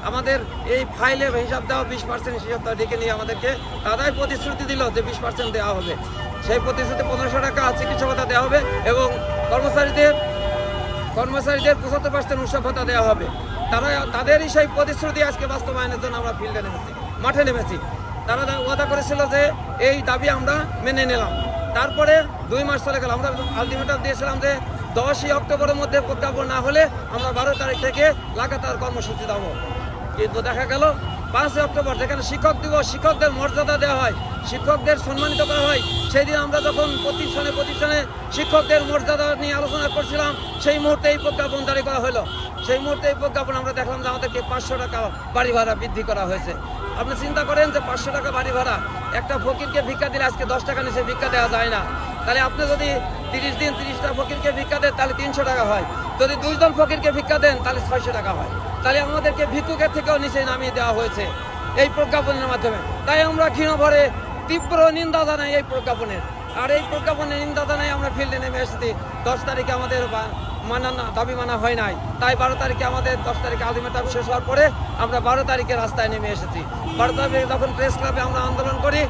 আমাদের এই ফাইলে হিসাব দেওয়া 20% হিসাবটা ডেকে নিয়ে আমাদেরকে তারাই প্রতিশ্রুতি দিল যে 20% দেওয়া হবে। সেই প্রতিশ্রুতি 1500 টাকা চিকিৎসা ভাতা দেওয়া হবে এবং কর্মচারীদের 75% উৎসব ভাতা দেওয়া হবে। তাদেরই সেই প্রতিশ্রুতি আজকে বাস্তবায়নের জন্য আমরা ফিল্ডে নেমেছি, মাঠে নেমেছি। তারা ওয়াদা করেছিল যে এই দাবি আমরা মেনে নিলাম। তারপরে 2 মাস চলে গেল। আমরা আলটিমেটাম দিয়েছিলাম যে 10ই অক্টোবরের মধ্যে প্রজ্ঞাপন না হলে আমরা 12 তারিখ থেকে লাগাতার কর্মসূচি দেব। কিন্তু দেখা গেল 5 অক্টোবর, যেখানে শিক্ষক দিবস, শিক্ষকদের মর্যাদা দেওয়া হয়, শিক্ষকদের সম্মানিত করা হয়, সেই দিন আমরা যখন প্রতিষ্ঠানে শিক্ষকদের মর্যাদা নিয়ে আলোচনা করছিলাম, সেই মুহূর্তে এই প্রজ্ঞাপন জারি করা হলো। সেই মুহূর্তে এই প্রজ্ঞাপন আমরা দেখলাম যে আমাদেরকে 500 টাকা বাড়ি ভাড়া বৃদ্ধি করা হয়েছে। আপনি চিন্তা করেন যে 500 টাকা বাড়ি ভাড়া, একটা ফকিরকে ভিক্ষা দিলে আজকে 10 টাকা নিচে ভিক্ষা দেওয়া যায় না। তাহলে আপনি যদি 30 দিন 30টা ফকিরকে ভিক্ষা দেন তাহলে 300 টাকা হয়। যদি 2 জন ফকিরকে ভিক্ষা দেন তাহলে 600 টাকা হয়। তাহলে আমাদেরকে ভিক্ষুকের থেকেও নিচে নামিয়ে দেওয়া হয়েছে এই প্রজ্ঞাপনের মাধ্যমে। তাই আমরা ঘৃণা ভরে তীব্র নিন্দা জানাই এই প্রজ্ঞাপনের। আর এই প্রজ্ঞাপনের নিন্দা জানাই আমরা ফিল্ডে নেমে এসেছি। 10 তারিখে আমাদের দাবি মানা হয় নাই, তাই 12 তারিখে আমাদের 10 তারিখে আলটিমেটাম শেষ হওয়ার পরে আমরা 12 তারিখে রাস্তায় নেমে এসেছি। 12 তারিখে যখন প্রেস ক্লাবে আমরা আন্দোলন করি,